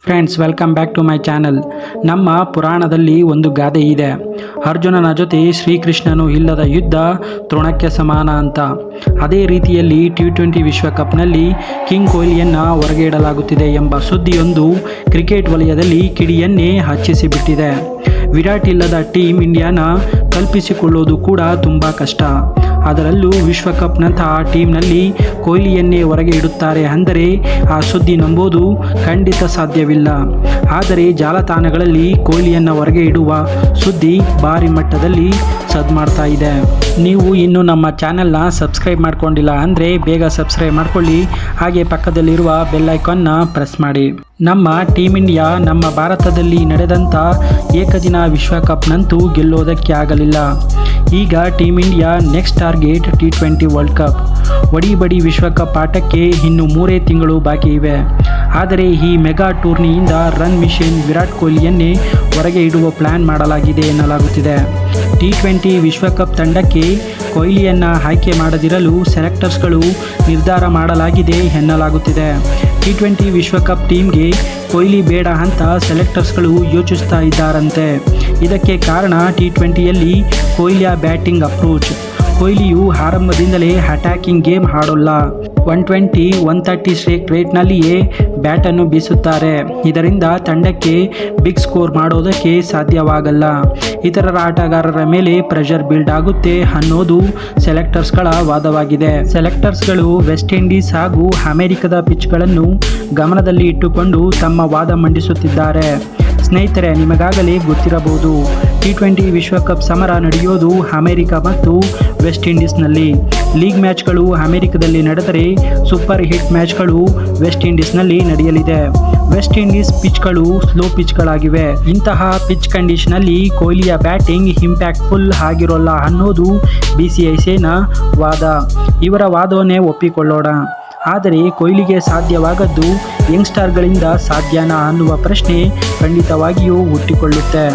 Friends, welcome back to my channel. ನಮ್ಮ ಪುರಾಣದಲ್ಲಿ ಒಂದು ಗಾದೆ ಇದೆ, ಅರ್ಜುನನ ಜೊತೆ ಶ್ರೀಕೃಷ್ಣನು ಇಲ್ಲದ ಯುದ್ಧ ತೃಣಕ್ಕೆ ಸಮಾನ ಅಂತ. ಅದೇ ರೀತಿಯಲ್ಲಿ T20 ವಿಶ್ವಕಪ್ನಲ್ಲಿ ಕಿಂಗ್ ಕೊಹ್ಲಿಯನ್ನು ಹೊರಗೆ ಇಡಲಾಗುತ್ತಿದೆ ಎಂಬ ಸುದ್ದಿಯೊಂದು ಕ್ರಿಕೆಟ್ ವಲಯದಲ್ಲಿ ಕಿಡಿಯನ್ನೇ ಹಚ್ಚಿಸಿಬಿಟ್ಟಿದೆ. ವಿರಾಟ್ ಇಲ್ಲದ ಟೀಮ್ ಇಂಡಿಯಾನ ಕಲ್ಪಿಸಿಕೊಳ್ಳೋದು ಕೂಡ ತುಂಬ ಕಷ್ಟ. ಅದರಲ್ಲೂ ವಿಶ್ವಕಪ್ನಂತಹ ಟೀಮ್ನಲ್ಲಿ ಕೊಹ್ಲಿಯನ್ನೇ ಹೊರಗೆ ಇಡುತ್ತಾರೆ ಅಂದರೆ ಆ ಸುದ್ದಿ ನಂಬೋದು ಖಂಡಿತ ಸಾಧ್ಯವಿಲ್ಲ. ಆದರೆ ಜಾಲತಾಣಗಳಲ್ಲಿ ಕೊಹ್ಲಿಯನ್ನು ಹೊರಗೆ ಇಡುವ ಸುದ್ದಿ ಭಾರಿ ಮಟ್ಟದಲ್ಲಿ ಸದ್ದು ಮಾಡ್ತಾ ಇದೆ. ನೀವು ಇನ್ನೂ ನಮ್ಮ ಚಾನೆಲ್ನ ಸಬ್ಸ್ಕ್ರೈಬ್ ಮಾಡ್ಕೊಂಡಿಲ್ಲ ಅಂದರೆ ಬೇಗ ಸಬ್ಸ್ಕ್ರೈಬ್ ಮಾಡ್ಕೊಳ್ಳಿ, ಹಾಗೆ ಪಕ್ಕದಲ್ಲಿರುವ ಬೆಲ್ ಐಕಾನ್ನ ಪ್ರೆಸ್ ಮಾಡಿ. ನಮ್ಮ ಟೀಮ್ ಇಂಡಿಯಾ ನಮ್ಮ ಭಾರತದಲ್ಲಿ ನಡೆದಂಥ ಏಕದಿನ ವಿಶ್ವಕಪ್ನಂತೂ ಗೆಲ್ಲೋದಕ್ಕೆ ಆಗಲಿಲ್ಲ. ಈಗ team India next target T20 world cup. ಒಡಿಬಡಿ ವಿಶ್ವಕಪ್ ಆಟಕ್ಕೆ ಇನ್ನು 3 ತಿಂಗಳು ಬಾಕಿ ಇವೆ. ಆದರೆ ಈ ಮೆಗಾ ಟೂರ್ನಿಯಿಂದ ರನ್ ಮಿಷನ್ ವಿರಾಟ್ ಕೊಹ್ಲಿಯನ್ನೇ ಹೊರಗೆ ಇಡುವ ಪ್ಲ್ಯಾನ್ ಮಾಡಲಾಗಿದೆ ಎನ್ನಲಾಗುತ್ತಿದೆ. T20 ವಿಶ್ವಕಪ್ ತಂಡಕ್ಕೆ ಕೊಹ್ಲಿಯನ್ನು ಆಯ್ಕೆ ಮಾಡದಿರಲು ಸೆಲೆಕ್ಟರ್ಸ್ಗಳು ನಿರ್ಧಾರ ಮಾಡಲಾಗಿದೆ ಎನ್ನಲಾಗುತ್ತಿದೆ. T20 ವಿಶ್ವಕಪ್ ಟೀಮ್ಗೆ ಕೊಹ್ಲಿ ಬೇಡ ಅಂತ ಸೆಲೆಕ್ಟರ್ಸ್ಗಳು ಯೋಚಿಸ್ತಾ ಇದ್ದಾರಂತೆ. ಇದಕ್ಕೆ ಕಾರಣ T20ಯಲ್ಲಿ ಕೊಹ್ಲಿಯ ಬ್ಯಾಟಿಂಗ್ ಅಪ್ರೋಚ್. ಕೊಹ್ಲಿಯು ಆರಂಭದಿಂದಲೇ ಅಟ್ಯಾಕಿಂಗ್ ಗೇಮ್ ಆಡೋಲ್ಲ. 120, 130 ಸ್ಟ್ರೈಕ್ ರೇಟ್ನಲ್ಲಿಯೇ ಬ್ಯಾಟನ್ನು ಬೀಸುತ್ತಾರೆ. ಇದರಿಂದ ತಂಡಕ್ಕೆ ಬಿಗ್ ಸ್ಕೋರ್ ಮಾಡೋದಕ್ಕೆ ಸಾಧ್ಯವಾಗಲ್ಲ. ಇತರ ಆಟಗಾರರ ಮೇಲೆ ಪ್ರೆಷರ್ ಬಿಲ್ಡ್ ಆಗುತ್ತೆ ಅನ್ನೋದು ಸೆಲೆಕ್ಟರ್ಸ್ಗಳ ವಾದವಾಗಿದೆ. ಸೆಲೆಕ್ಟರ್ಸ್ಗಳು ವೆಸ್ಟ್ ಇಂಡೀಸ್ ಹಾಗೂ ಅಮೆರಿಕದ ಪಿಚ್ಗಳನ್ನು ಗಮನದಲ್ಲಿ ಇಟ್ಟುಕೊಂಡು ತಮ್ಮ ವಾದ ಮಂಡಿಸುತ್ತಿದ್ದಾರೆ. ಸ್ನೇಹಿತರೆ, ನಿಮಗಾಗಲೇ ಗೊತ್ತಿರಬಹುದು, T20 ವಿಶ್ವಕಪ್ ಸಮರ ನಡೆಯೋದು ಅಮೆರಿಕ ಮತ್ತು ವೆಸ್ಟ್ ಇಂಡೀಸ್ನಲ್ಲಿ. ಲೀಗ್ ಮ್ಯಾಚ್ಗಳು ಅಮೆರಿಕದಲ್ಲಿ ನಡೆದರೆ ಸೂಪರ್ ಹಿಟ್ ಮ್ಯಾಚ್ಗಳು ವೆಸ್ಟ್ ಇಂಡೀಸ್ನಲ್ಲಿ ನಡೆಯಲಿದೆ. ವೆಸ್ಟ್ ಇಂಡೀಸ್ ಪಿಚ್ಗಳು ಸ್ಲೋ ಪಿಚ್ಗಳಾಗಿವೆ. ಇಂತಹ ಪಿಚ್ ಕಂಡೀಷನಲ್ಲಿ ಕೊಹ್ಲಿಯ ಬ್ಯಾಟಿಂಗ್ ಇಂಪ್ಯಾಕ್ಟ್ಫುಲ್ ಆಗಿರೋಲ್ಲ ಅನ್ನೋದು BCCIನ ವಾದ. ಇವರ ವಾದವನ್ನೇ ಒಪ್ಪಿಕೊಳ್ಳೋಣ. ಆದರೆ ಕೊಹ್ಲಿಗೆ ಸಾಧ್ಯವಾಗದ್ದು ಯಂಗ್ಸ್ಟರ್ಗಳಿಂದ ಸಾಧ್ಯನಾ ಅನ್ನುವ ಪ್ರಶ್ನೆ ಖಂಡಿತವಾಗಿಯೂ ಹುಟ್ಟಿಕೊಳ್ಳುತ್ತೆ.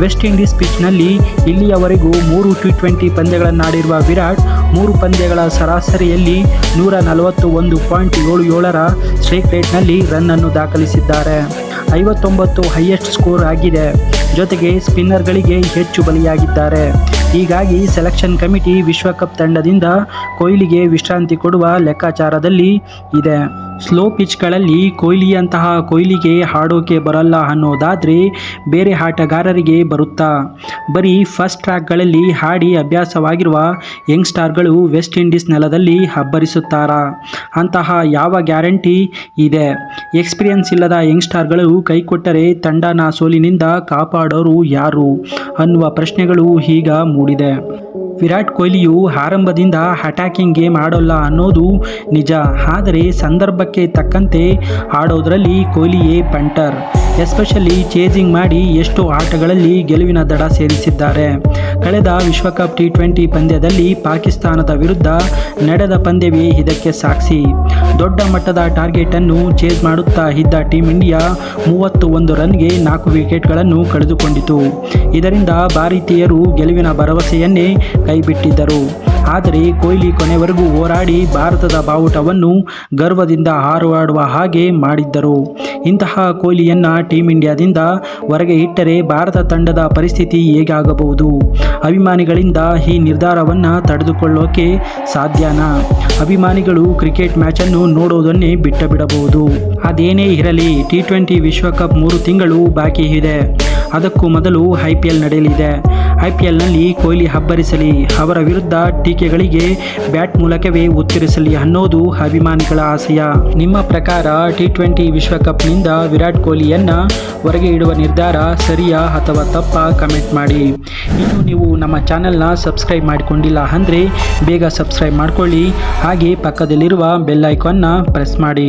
ವೆಸ್ಟ್ ಇಂಡೀಸ್ ಪಿಚ್ನಲ್ಲಿ ಇಲ್ಲಿಯವರೆಗೂ 3 T20 ಪಂದ್ಯಗಳನ್ನಾಡಿರುವ ವಿರಾಟ್ 3 ಪಂದ್ಯಗಳ ಸರಾಸರಿಯಲ್ಲಿ 141.77ರ ಸ್ಟ್ರೈಕ್ ರೇಟ್ನಲ್ಲಿ ರನ್ನನ್ನು ದಾಖಲಿಸಿದ್ದಾರೆ. 59 ಹೈಯೆಸ್ಟ್ ಸ್ಕೋರ್ ಆಗಿದೆ. ಜೊತೆಗೆ ಸ್ಪಿನ್ನರ್ಗಳಿಗೆ ಹೆಚ್ಚು ಬಲಿಯಾಗಿದ್ದಾರೆ. ಹೀಗಾಗಿ ಸೆಲೆಕ್ಷನ್ ಕಮಿಟಿ ವಿಶ್ವಕಪ್ ತಂಡದಿಂದ ಕೊಹ್ಲಿಗೆ ವಿಶ್ರಾಂತಿ ಕೊಡುವ ಲೆಕ್ಕಾಚಾರದಲ್ಲಿ ಇದೆ. ಸ್ಲೋ ಪಿಚ್ಗಳಲ್ಲಿ ಕೊಹ್ಲಿಗೆ ಆಡೋಕೆ ಬರಲ್ಲ ಅನ್ನೋದಾದರೆ ಬೇರೆ ಆಟಗಾರರಿಗೆ ಬರುತ್ತಾ? ಬರೀ ಫಸ್ಟ್ ಟ್ರ್ಯಾಕ್ಗಳಲ್ಲಿ ಆಡಿ ಅಭ್ಯಾಸವಾಗಿರುವ ಯಂಗ್ಸ್ಟರ್ಗಳು ವೆಸ್ಟ್ ಇಂಡೀಸ್ ನೆಲದಲ್ಲಿ ಅಬ್ಬರಿಸುತ್ತಾರಾ? ಅಂತಹ ಯಾವ ಗ್ಯಾರಂಟಿ ಇದೆ? ಎಕ್ಸ್ಪೀರಿಯನ್ಸ್ ಇಲ್ಲದ ಯಂಗ್ಸ್ಟರ್ಗಳು ಕೈಕೊಟ್ಟರೆ ತಂಡನ ಸೋಲಿನಿಂದ ಕಾಪಾಡೋರು ಯಾರು ಅನ್ನುವ ಪ್ರಶ್ನೆಗಳು ಈಗ ಮೂಡಿದೆ. ವಿರಾಟ್ ಕೊಹ್ಲಿಯು ಆರಂಭದಿಂದ ಅಟ್ಯಾಕಿಂಗ್ ಗೇಮ್ ಆಡೋಲ್ಲ ಅನ್ನೋದು ನಿಜ. ಆದರೆ ಸಂದರ್ಭಕ್ಕೆ ತಕ್ಕಂತೆ ಆಡೋದ್ರಲ್ಲಿ ಕೊಹ್ಲಿಯೇ ಪಂಟರ್. ಎಸ್ಪೆಷಲಿ ಚೇಸಿಂಗ್ ಮಾಡಿ ಎಷ್ಟೋ ಆಟಗಳಲ್ಲಿ ಗೆಲುವಿನ ದಡ ಸೇರಿಸಿದ್ದಾರೆ. ಕಳೆದ ವಿಶ್ವಕಪ್ T20 ಪಂದ್ಯದಲ್ಲಿ ಪಾಕಿಸ್ತಾನದ ವಿರುದ್ಧ ನಡೆದ ಪಂದ್ಯವೇ ಇದಕ್ಕೆ ಸಾಕ್ಷಿ. ದೊಡ್ಡ ಮಟ್ಟದ ಟಾರ್ಗೆಟನ್ನು ಚೇಸ್ ಮಾಡುತ್ತಾ ಇದ್ದ ಟೀಮ್ ಇಂಡಿಯಾ 31 ರನ್ಗೆ 4 ವಿಕೆಟ್ಗಳನ್ನು ಕಳೆದುಕೊಂಡಿತು. ಇದರಿಂದ ಭಾರತೀಯರು ಗೆಲುವಿನ ಭರವಸೆಯನ್ನೇ ಕೈಬಿಟ್ಟಿದ್ದರು. ಆದರೆ ಕೊಹ್ಲಿ ಕೊನೆವರೆಗೂ ಹೋರಾಡಿ ಭಾರತದ ಬಾವುಟವನ್ನು ಗರ್ವದಿಂದ ಹಾರಾಡುವ ಹಾಗೆ ಮಾಡಿದ್ದರು. ಇಂತಹ ಕೊಹ್ಲಿಯನ್ನು ಟೀಮ್ ಇಂಡಿಯಾದಿಂದ ಹೊರಗೆ ಇಟ್ಟರೆ ಭಾರತ ತಂಡದ ಪರಿಸ್ಥಿತಿ ಹೇಗಾಗಬಹುದು? ಅಭಿಮಾನಿಗಳಿಂದ ಈ ನಿರ್ಧಾರವನ್ನು ತಡೆದುಕೊಳ್ಳೋಕೆ ಸಾಧ್ಯನಾ? ಅಭಿಮಾನಿಗಳು ಕ್ರಿಕೆಟ್ ಮ್ಯಾಚನ್ನು ನೋಡೋದನ್ನೇ ಬಿಡಬಹುದು. ಅದೇನೇ ಇರಲಿ, T20 ವಿಶ್ವಕಪ್ 3 ತಿಂಗಳು ಬಾಕಿ ಇದೆ. ಅದಕ್ಕೂ ಮೊದಲು IPL ನಡೆಯಲಿದೆ. IPLನಲ್ಲಿ ಕೊಹ್ಲಿ ಅಬ್ಬರಿಸಲಿ, ಅವರ ವಿರುದ್ಧ ಟೀಕೆಗಳಿಗೆ ಬ್ಯಾಟ್ ಮೂಲಕವೇ ಉತ್ತರಿಸಲಿ ಅನ್ನೋದು ಅಭಿಮಾನಿಗಳ ಆಶಯ. ನಿಮ್ಮ ಪ್ರಕಾರ T20 ವಿಶ್ವಕಪ್ನಿಂದ ವಿರಾಟ್ ಕೊಹ್ಲಿಯನ್ನು ಹೊರಗೆ ಇಡುವ ನಿರ್ಧಾರ ಸರಿಯಾ ಅಥವಾ ತಪ್ಪಾ? ಕಮೆಂಟ್ ಮಾಡಿ. ಇನ್ನು ನೀವು ನಮ್ಮ ಚಾನೆಲ್ನ ಸಬ್ಸ್ಕ್ರೈಬ್ ಮಾಡಿಕೊಂಡಿಲ್ಲ ಅಂದರೆ ಬೇಗ ಸಬ್ಸ್ಕ್ರೈಬ್ ಮಾಡಿಕೊಳ್ಳಿ, ಹಾಗೆ ಪಕ್ಕದಲ್ಲಿರುವ ಬೆಲ್ ಐಕಾನ್ನ ಪ್ರೆಸ್ ಮಾಡಿ.